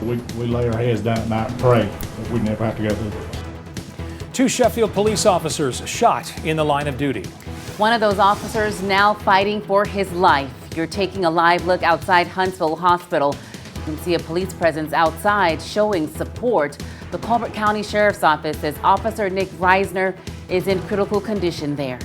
we lay our heads down at night and pray that we never have to go through this. 2 Sheffield police officers shot in the line of duty. One of those officers now fighting for his life. You're taking a live look outside Huntsville Hospital. You can see a police presence outside showing support. The Colbert County Sheriff's Office says Officer Nick Risner is in critical condition there.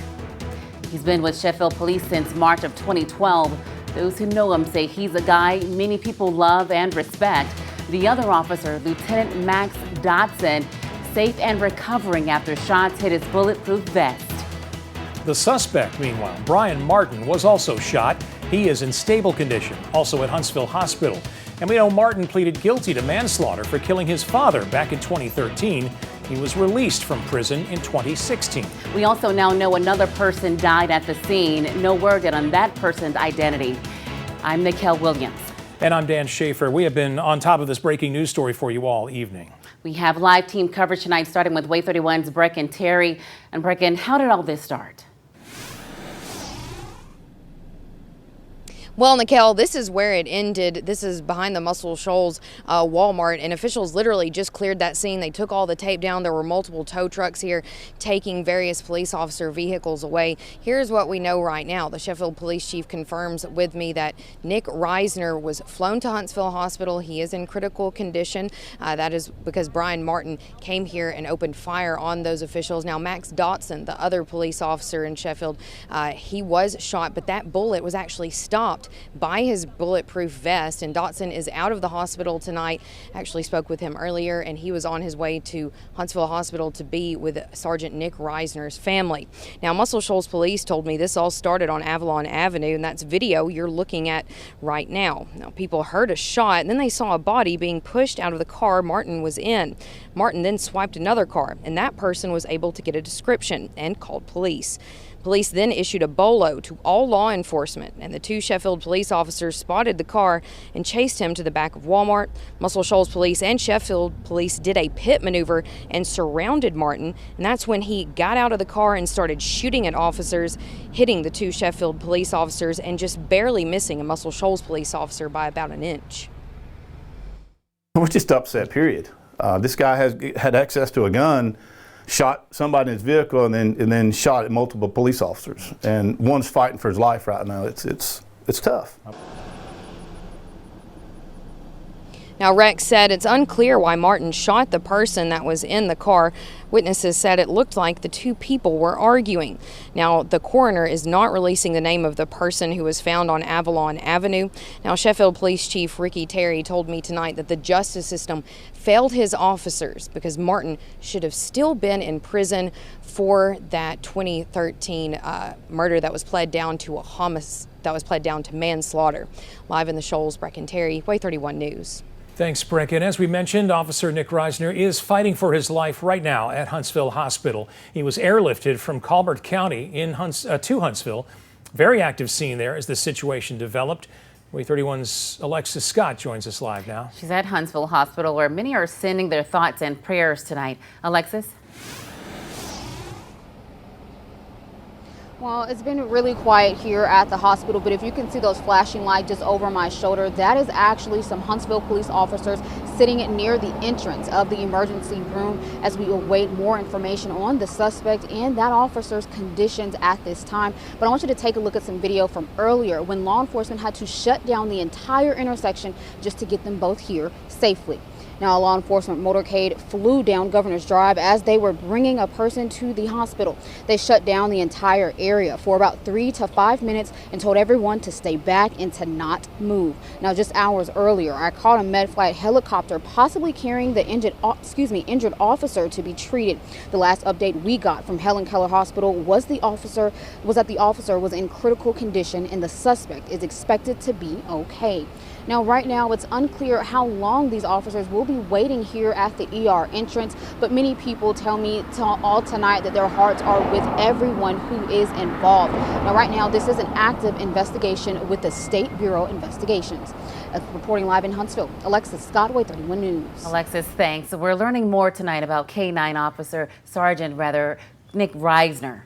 He's been with Sheffield Police since March of 2012. Those who know him say he's a guy many people love and respect. The other officer, Lieutenant Max Dotson, safe and recovering after shots hit his bulletproof vest. The suspect, meanwhile, Brian Martin, was also shot. He is in stable condition, also at Huntsville Hospital. And we know Martin pleaded guilty to manslaughter for killing his father back in 2013. He was released from prison in 2016. We also now know another person died at the scene. No word yet on that person's identity. I'm Nikel Williams. And I'm Dan Schaefer. We have been on top of this breaking news story for you all evening. We have live team coverage tonight, starting with Way 31's Brecken Terry. And Brecken, how did all this start? Well, Nikel, this is where it ended. This is behind the Muscle Shoals Walmart, and officials literally just cleared that scene. They took all the tape down. There were multiple tow trucks here taking various police officer vehicles away. Here's what we know right now. The Sheffield Police Chief confirms with me that Nick Risner was flown to Huntsville Hospital. He is in critical condition. That is because Brian Martin came here and opened fire on those officials. Now, Max Dotson, the other police officer in Sheffield, he was shot, but that bullet was actually stopped by his bulletproof vest, and Dotson is out of the hospital tonight. Actually spoke with him earlier, and he was on his way to Huntsville Hospital to be with Sergeant Nick Risner's family. Now, Muscle Shoals Police told me this all started on Avalon Avenue, and that's video you're looking at right now. Now, people heard a shot, and then they saw a body being pushed out of the car Martin was in. Martin then swiped another car, and that person was able to get a description and called police. Police then issued a bolo to all law enforcement, and the 2 Sheffield police officers spotted the car and chased him to the back of Walmart. Muscle Shoals Police and Sheffield Police did a pit maneuver and surrounded Martin, and that's when he got out of the car and started shooting at officers, hitting the 2 Sheffield police officers and just barely missing a Muscle Shoals police officer by about an inch. We're just upset, period. This guy had access to a gun, shot somebody in his vehicle, and then shot at multiple police officers. And one's fighting for his life right now. It's tough. Now, Rex said it's unclear why Martin shot the person that was in the car. Witnesses said it looked like the 2 people were arguing. Now, the coroner is not releasing the name of the person who was found on Avalon Avenue. Now, Sheffield Police Chief Ricky Terry told me tonight that the justice system failed his officers because Martin should have still been in prison for that 2013 murder that was pled down to a homicide, that was pled down to manslaughter. Live in the Shoals, Brecken Terry, Way 31 News. Thanks, Brecken. As we mentioned, Officer Nick Risner is fighting for his life right now at Huntsville Hospital. He was airlifted from Colbert County to Huntsville. Very active scene there as the situation developed. Way 31's Alexis Scott joins us live now. She's at Huntsville Hospital, where many are sending their thoughts and prayers tonight. Alexis? Well, it's been really quiet here at the hospital, but if you can see those flashing lights just over my shoulder, that is actually some Huntsville police officers sitting near the entrance of the emergency room as we await more information on the suspect and that officer's conditions at this time. But I want you to take a look at some video from earlier when law enforcement had to shut down the entire intersection just to get them both here safely. Now, a law enforcement motorcade flew down Governor's Drive as they were bringing a person to the hospital. They shut down the entire area for about 3 to 5 minutes and told everyone to stay back and to not move. Now, just hours earlier, I caught a med-flight helicopter possibly carrying the injured officer to be treated. The last update we got from Helen Keller Hospital was that the officer was in critical condition and the suspect is expected to be okay. Now, right now, it's unclear how long these officers will be waiting here at the ER entrance, but many people tell me all tonight that their hearts are with everyone who is involved. Now, right now, this is an active investigation with the State Bureau Investigations. Reporting live in Huntsville, Alexis Scott, Way 31 News. Alexis, thanks. We're learning more tonight about Sergeant Nick Risner.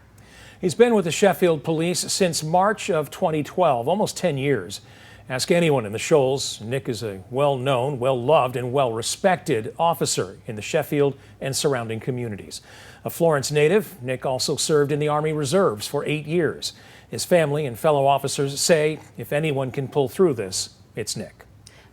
He's been with the Sheffield Police since March of 2012, almost 10 years. Ask anyone in the Shoals. Nick is a well-known, well-loved, and well-respected officer in the Sheffield and surrounding communities. A Florence native, Nick also served in the Army Reserves for 8 years. His family and fellow officers say if anyone can pull through this, it's Nick.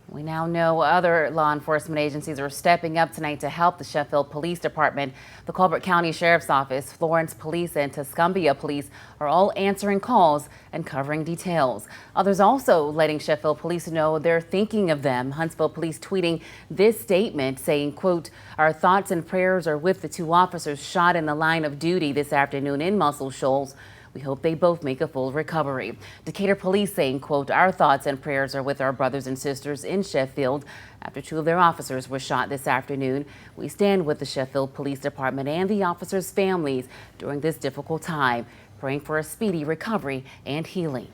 We now know other law enforcement agencies are stepping up tonight to help the Sheffield Police Department. The Colbert County Sheriff's Office, Florence Police, and Tuscumbia Police are all answering calls and covering details. Others also letting Sheffield Police know they're thinking of them. Huntsville Police tweeting this statement saying, quote, "Our thoughts and prayers are with the 2 officers shot in the line of duty this afternoon in Muscle Shoals. We hope they both make a full recovery." Decatur Police saying, quote, "Our thoughts and prayers are with our brothers and sisters in Sheffield after 2 of their officers were shot this afternoon. We stand with the Sheffield Police Department and the officers' families during this difficult time, praying for a speedy recovery and healing."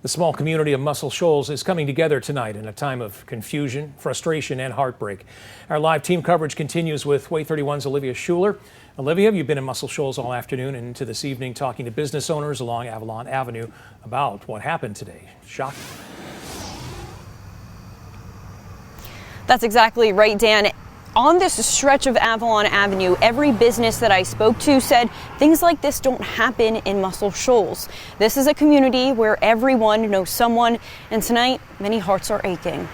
The small community of Muscle Shoals is coming together tonight in a time of confusion, frustration, and heartbreak. Our live team coverage continues with Way 31's Olivia Schuler. Olivia, you've been in Muscle Shoals all afternoon and into this evening talking to business owners along Avalon Avenue about what happened today. Shocking. That's exactly right, Dan. On this stretch of Avalon Avenue, every business that I spoke to said things like this don't happen in Muscle Shoals. This is a community where everyone knows someone, and tonight, many hearts are aching.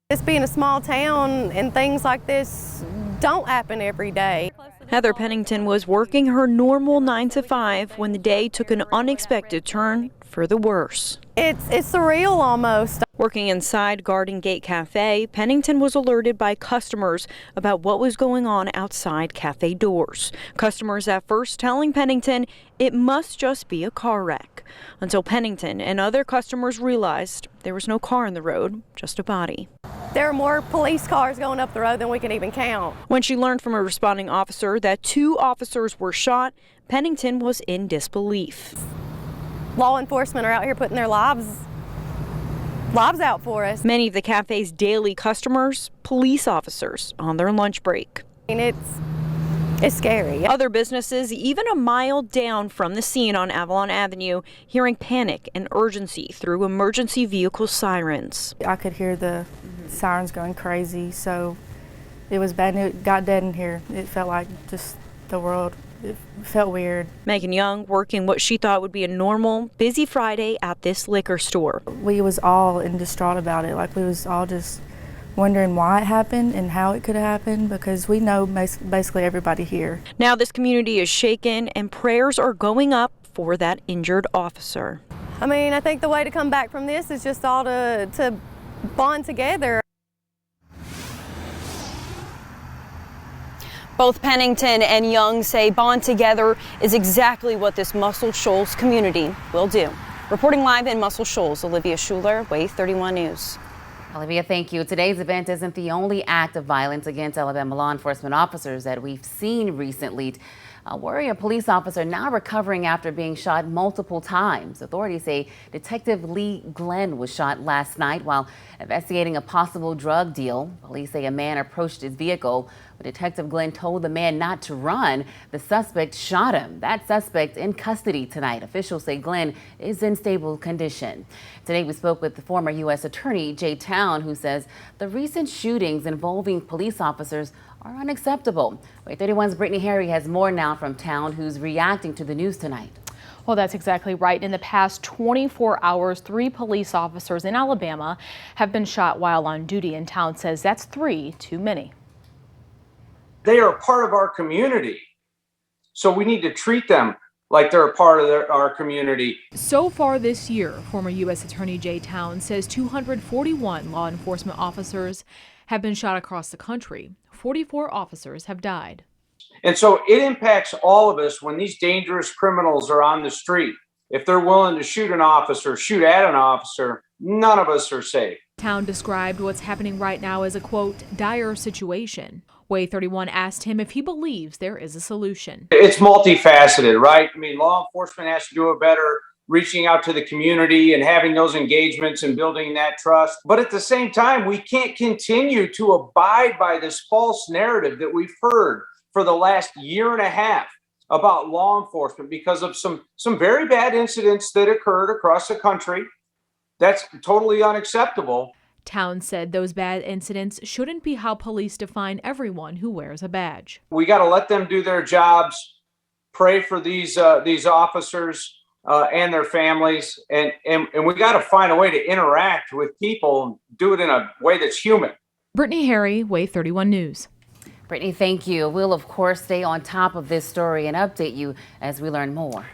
This being a small town and things like this don't happen every day. Heather Pennington was working her normal 9 to 5 when the day took an unexpected turn for the worse. It's surreal almost. Working inside Garden Gate Cafe, Pennington was alerted by customers about what was going on outside cafe doors. Customers at first telling Pennington it must just be a car wreck, until Pennington and other customers realized there was no car in the road, just a body. There are more police cars going up the road than we can even count. When she learned from a responding officer that 2 officers were shot, Pennington was in disbelief. Law enforcement are out here putting their lives out for us. Many of the cafe's daily customers, police officers on their lunch break. And it's scary. Other businesses, even a mile down from the scene on Avalon Avenue, hearing panic and urgency through emergency vehicle sirens. I could hear the sirens going crazy, so it was bad. It got dead in here. It felt like just the world. It felt weird. Megan Young working what she thought would be a normal, busy Friday at this liquor store. We was all in distraught about it. Like, we was all just wondering why it happened and how it could have happened, because we know basically everybody here. Now this community is shaken and prayers are going up for that injured officer. I mean, I think the way to come back from this is just all to bond together. Both Pennington and Young say bond together is exactly what this Muscle Shoals community will do. Reporting live in Muscle Shoals, Olivia Schuler, Way 31 News. Olivia, thank you. Today's event isn't the only act of violence against Alabama law enforcement officers that we've seen recently. A Warrior police officer now recovering after being shot multiple times. Authorities say Detective Lee Glenn was shot last night while investigating a possible drug deal. Police say a man approached his vehicle. When Detective Glenn told the man not to run, the suspect shot him. That suspect in custody tonight. Officials say Glenn is in stable condition. Today we spoke with the former U.S. Attorney Jay Town, who says the recent shootings involving police officers are unacceptable. Way 31's Brittany Harry has more now from Town, who's reacting to the news tonight. Well, that's exactly right. In the past 24 hours, 3 police officers in Alabama have been shot while on duty, and Town says that's 3 too many. They are a part of our community, so we need to treat them like they're a part of our community. So far this year, former U.S. Attorney Jay Town says 241 law enforcement officers have been shot across the country. 44 officers have died. And so it impacts all of us when these dangerous criminals are on the street. If they're willing to shoot an officer, shoot at an officer, none of us are safe. Town described what's happening right now as a, quote, dire situation. Way 31 asked him if he believes there is a solution. It's multifaceted, right? I mean, law enforcement has to do it better, reaching out to the community and having those engagements and building that trust. But at the same time, we can't continue to abide by this false narrative that we've heard for the last year and a half about law enforcement because of some very bad incidents that occurred across the country. That's totally unacceptable. Towns said those bad incidents shouldn't be how police define everyone who wears a badge. We got to let them do their jobs, pray for these officers and their families, and we got to find a way to interact with people, do it in a way that's human. Brittany Harry, Wave 31 News. Brittany, thank you. We'll, of course, stay on top of this story and update you as we learn more.